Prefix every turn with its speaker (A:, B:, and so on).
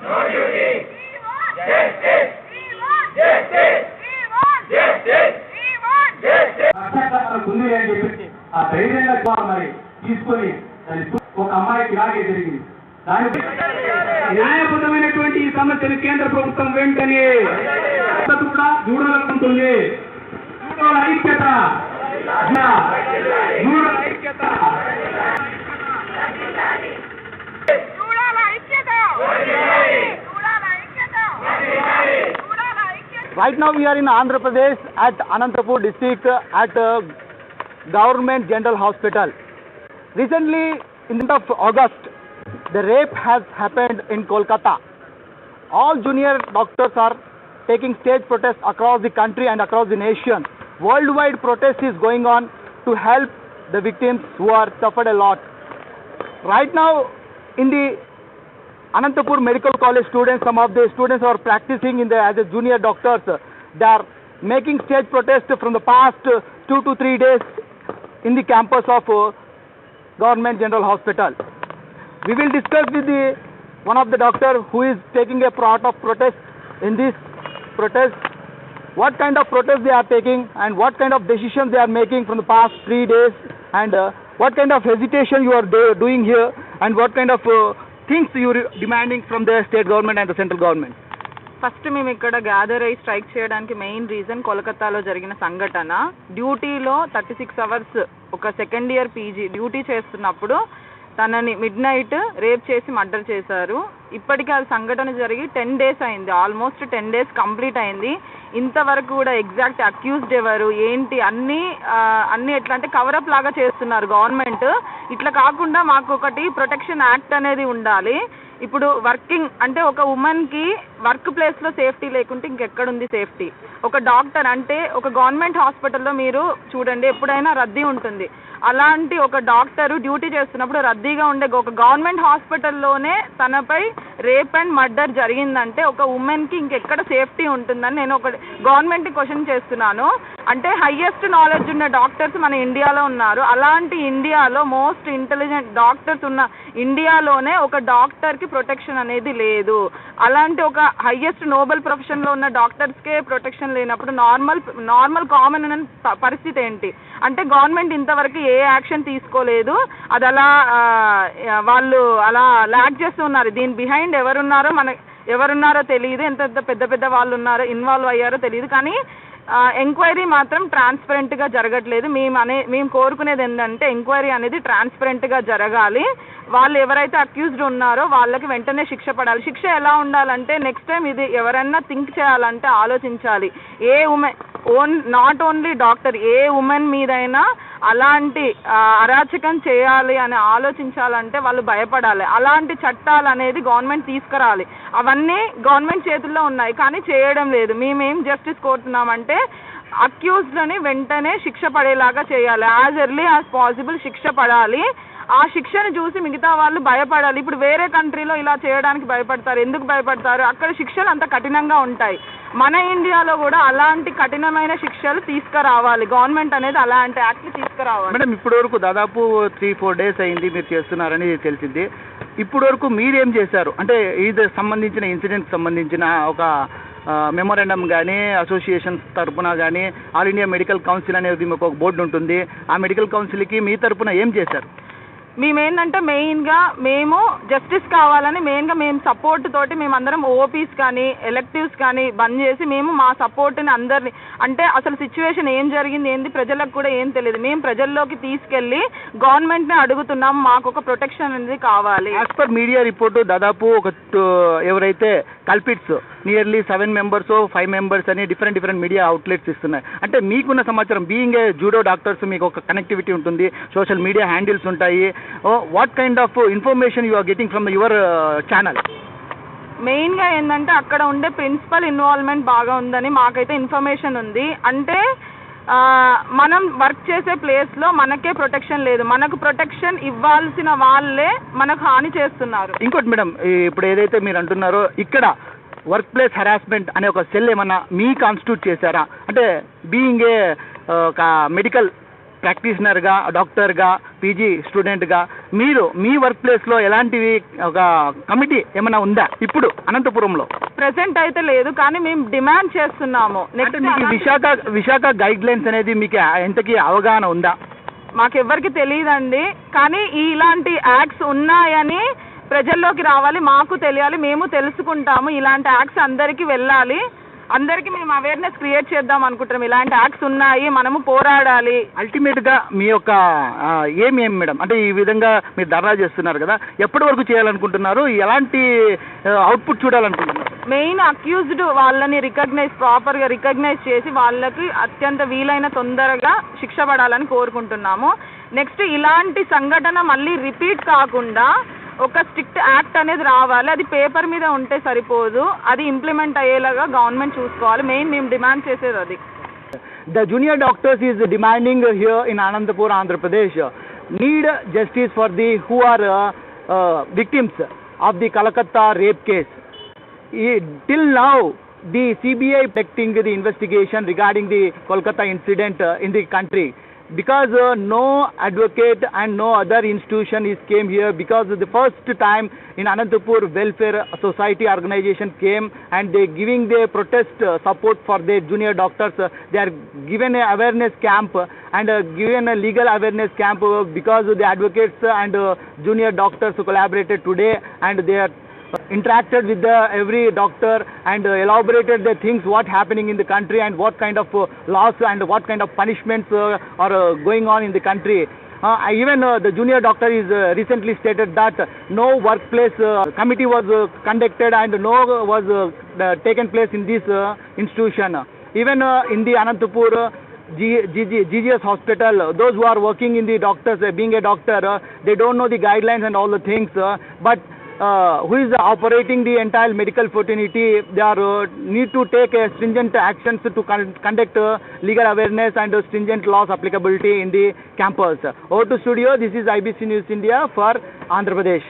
A: No duty. Justice. Justice. Justice.
B: ఉంది అని చెప్పి ఆ ధైర్యంగా మరి తీసుకొని ఒక అమ్మాయికి ఇలాగే జరిగింది. దానికి న్యాయబద్ధమైనటువంటి ఈ సమస్యను కేంద్ర ప్రభుత్వం వెంటనే కూడా చూడాలనుకుంటుంది. జూడోల ఐక్యత, జూడోల ఐక్యత.
C: Right now we are in Andhra Pradesh at Anantapur district at Government General Hospital. Recently, in the month of August, the rape has happened in Kolkata. All junior doctors are taking stage protests across the country and across the nation. Worldwide protest is going on to help the victims who are suffered a lot. Right now, in the Anantapur Medical College students, some of the students are practicing as a junior doctors. They are making stage protest from the past 2 to 3 days in the campus of Government General Hospital. We will discuss with one of the doctor who is taking a part of protest in this protest, what kind of protest they are taking and what kind of decisions they are making from the past 3 days, and what kind of hesitation you are doing here, and what kind of things you are demanding from the state government and the central government.
D: First మేము ఇక్కడ gather అయ్యి strike చేయడానికి main reason కోల్కతాలో జరిగిన సంఘటన. డ్యూటీలో 36 hours ఒక second year PG duty చేస్తున్నప్పుడు తనని మిడ్ నైట్ రేప్ చేసి మర్డర్ చేశారు. ఇప్పటికీ అది సంఘటన జరిగి 10 days అయింది, ఆల్మోస్ట్ 10 days కంప్లీట్ అయింది. ఇంతవరకు కూడా ఎగ్జాక్ట్ అక్యూజ్డ్ ఎవరు ఏంటి అన్ని ఎట్లా అంటే కవరప్ లాగా చేస్తున్నారు గవర్నమెంట్. ఇట్లా కాకుండా మాకు ఒకటి ప్రొటెక్షన్ యాక్ట్ అనేది ఉండాలి. ఇప్పుడు వర్కింగ్ అంటే ఒక ఉమెన్కి వర్క్ ప్లేస్లో సేఫ్టీ లేకుంటే ఇంకెక్కడుంది సేఫ్టీ? ఒక డాక్టర్ అంటే ఒక గవర్నమెంట్ హాస్పిటల్లో మీరు చూడండి ఎప్పుడైనా రద్దీ ఉంటుంది. అలాంటి ఒక డాక్టరు డ్యూటీ చేస్తున్నప్పుడు రద్దీగా ఉండే ఒక గవర్నమెంట్ హాస్పిటల్లోనే తనపై రేప్ అండ్ మర్డర్ జరిగిందంటే ఒక ఉమెన్కి ఇంకెక్కడ సేఫ్టీ ఉంటుందని నేను ఒక గవర్నమెంట్ని క్వశ్చన్ చేస్తున్నాను. అంటే హయ్యెస్ట్ నాలెడ్జ్ ఉన్న డాక్టర్స్ మన ఇండియాలో ఉన్నారు. అలాంటి ఇండియాలో మోస్ట్ ఇంటెలిజెంట్ డాక్టర్స్ ఉన్న ఇండియాలోనే ఒక డాక్టర్కి ప్రొటెక్షన్ అనేది లేదు. అలాంటి ఒక హయ్యెస్ట్ నోబెల్ ప్రొఫెషన్లో ఉన్న డాక్టర్స్కే ప్రొటెక్షన్ లేనప్పుడు నార్మల్ కామన్ పరిస్థితి ఏంటి? అంటే గవర్నమెంట్ ఇంతవరకు ఏ యాక్షన్ తీసుకోలేదు. అది అలా వాళ్ళు అలా ల్యాక్ చేస్తూ ఉన్నారు. దీని బిహైండ్ ఎవరున్నారో తెలియదు, ఎంత పెద్ద వాళ్ళు ఉన్నారో ఇన్వాల్వ్ అయ్యారో తెలియదు. కానీ ఎంక్వైరీ మాత్రం ట్రాన్స్పరెంట్గా జరగట్లేదు. మేము కోరుకునేది ఏంటంటే ఎంక్వైరీ అనేది ట్రాన్స్పరెంట్గా జరగాలి. వాళ్ళు ఎవరైతే అక్యూజ్డ్ ఉన్నారో వాళ్ళకి వెంటనే శిక్ష పడాలి. శిక్ష ఎలా ఉండాలంటే నెక్స్ట్ టైం ఇది ఎవరైనా థింక్ చేయాలంటే ఆలోచించాలి. Not only doctor, A women మీదైనా అలాంటి అరాచకం చేయాలి అని ఆలోచించాలంటే వాళ్ళు భయపడాలి. అలాంటి చట్టాలు అనేది గవర్నమెంట్ తీసుకురాలి. అవన్నీ గవర్నమెంట్ చేతుల్లో ఉన్నాయి కానీ చేయడం లేదు. మేమేం జస్టిస్ కోరుతున్నామంటే అక్యూజ్డ్ని వెంటనే శిక్ష పడేలాగా చేయాలి. యాజ్ ఎర్లీ యాజ్ పాసిబుల్ శిక్ష పడాలి. ఆ శిక్షను చూసి మిగతా వాళ్ళు భయపడాలి. ఇప్పుడు వేరే కంట్రీలో ఇలా చేయడానికి భయపడతారు. ఎందుకు భయపడతారు? అక్కడ శిక్షలు అంత కఠినంగా ఉంటాయి. మన ఇండియాలో కూడా అలాంటి కఠినమైన శిక్షలు తీసుకురావాలి. గవర్నమెంట్ అనేది అలాంటి యాక్ట్ తీసుకురావాలి.
C: మేడం, ఇప్పటి వరకు దాదాపు 3-4 days అయింది మీరు చేస్తున్నారని తెలిసింది. ఇప్పటి వరకు మీరేం చేశారు? అంటే ఇది సంబంధించిన ఇన్సిడెంట్కి సంబంధించిన ఒక మెమోరాండం కానీ అసోసియేషన్స్ తరఫున కానీ ఆల్ ఇండియా మెడికల్ కౌన్సిల్ అనేది మీకు ఒక బోర్డు ఉంటుంది. ఆ మెడికల్ కౌన్సిల్కి మీ తరఫున ఏం చేశారు?
D: మేమేంటంటే మెయిన్గా మేము జస్టిస్ కావాలని మేము సపోర్ట్ తోటి మేమందరం ఓపీస్ కానీ ఎలెక్టివ్స్ కానీ బంద్ చేసి మేము మా సపోర్ట్ని అందరినీ అంటే అసలు సిచ్యువేషన్ ఏం జరిగింది ఏంది ప్రజలకు కూడా ఏం తెలియదు. మేము ప్రజల్లోకి తీసుకెళ్ళి గవర్నమెంట్ని అడుగుతున్నాం మాకు ఒక ప్రొటెక్షన్ అనేది కావాలి.
C: యాజ్ పర్ మీడియా రిపోర్టు దాదాపు ఎవరైతే కల్పిట్స్ నియర్లీ 7 members 5 members అని డిఫరెంట్ మీడియా అవుట్లెట్స్ ఇస్తున్నాయి. అంటే మీకున్న సమాచారం బీయింగ్ ఏ జూడో డాక్టర్స్ మీకు ఒక కనెక్టివిటీ ఉంటుంది, సోషల్ మీడియా హ్యాండిల్స్ ఉంటాయి. What kind of information you are getting from your channel?
D: మెయిన్గా ఏంటంటే అక్కడ ఉండే ప్రిన్సిపల్ ఇన్వాల్వ్మెంట్ బాగా ఉందని మాకైతే ఇన్ఫర్మేషన్ ఉంది. అంటే మనం వర్క్ చేసే ప్లేస్లో మనకే ప్రొటెక్షన్ లేదు. మనకు ప్రొటెక్షన్ ఇవ్వాల్సిన వాళ్ళే మనకు హాని చేస్తున్నారు.
C: ఇంకోటి మేడం, ఇప్పుడు ఏదైతే మీరు అంటున్నారో ఇక్కడ వర్క్ ప్లేస్ హెరాస్మెంట్ అనే ఒక సెల్ ఏమన్నా మీ కాన్స్టిట్యూట్ చేశారా? అంటే బీయింగ్ ఏ ఒక మెడికల్ ప్రాక్టీషనర్గా, డాక్టర్గా, పీజీ స్టూడెంట్గా మీరు మీ వర్క్ ప్లేస్లో ఎలాంటివి ఒక కమిటీ ఏమైనా ఉందా ఇప్పుడు అనంతపురంలో?
D: ప్రెసెంట్ అయితే లేదు, కానీ మేము డిమాండ్ చేస్తున్నాము.
C: అంటే మీకు విశాఖ గైడ్ లైన్స్ అనేది మీకు ఎంతకి అవగాహన ఉందా?
D: మాకెవ్వరికి తెలియదండి, కానీ ఇలాంటి యాక్ట్స్ ఉన్నాయని ప్రజల్లోకి రావాలి, మాకు తెలియాలి, మేము తెలుసుకుంటాము. ఇలాంటి యాక్ట్స్ అందరికీ వెళ్ళాలి, అందరికీ మేము అవేర్నెస్ క్రియేట్ చేద్దాం అనుకుంటున్నాం. ఇలాంటి యాక్ట్స్ ఉన్నాయి, మనము పోరాడాలి.
C: అల్టిమేట్గా మీ యొక్క ఏం మేడం, అంటే ఈ విధంగా మీరు ధర్నా చేస్తున్నారు కదా, ఎప్పటి వరకు చేయాలనుకుంటున్నారు? ఎలాంటి అవుట్పుట్ చూడాలనుకుంటున్నారు?
D: మెయిన్ అక్యూజ్డ్ వాళ్ళని ప్రాపర్గా రికగ్నైజ్ చేసి వాళ్ళకి అత్యంత వీలైన తొందరగా శిక్ష పడాలని కోరుకుంటున్నాము. నెక్స్ట్ ఇలాంటి సంఘటన మళ్ళీ రిపీట్ కాకుండా ఒక స్ట్రిక్ట్ యాక్ట్ అనేది రావాలి. అది పేపర్ మీద ఉంటే సరిపోదు, అది ఇంప్లిమెంట్ అయ్యేలాగా గవర్నమెంట్ చూసుకోవాలి. మెయిన్ మేము డిమాండ్ చేసేది అది.
C: The junior doctors is demanding here in Anantapur, Andhra Pradesh, need justice for the who are victims of the Kolkata rape case. Till now, the CBI protecting the investigation regarding the Kolkata incident in the country. Because no advocate and no other institution is came here, because the first time in Anantapur Welfare Society organization came and they giving their protest support for their junior doctors. They are given a awareness camp and given a legal awareness camp because the advocates and junior doctors collaborated today and they are interacted with every doctor and elaborated the things what happening in the country and what kind of laws and what kind of punishments are going on in the country. Even the junior doctor is recently stated that no workplace committee was conducted and no was taken place in this institution. Even in the Anantapur GGS hospital, those who are working in the doctors, being a doctor, they don't know the guidelines and all the things, but who is operating the entire medical fraternity, they are need to take stringent actions to conduct legal awareness and stringent laws applicability in the campus. Over to studio, this is IBC News India for Andhra Pradesh.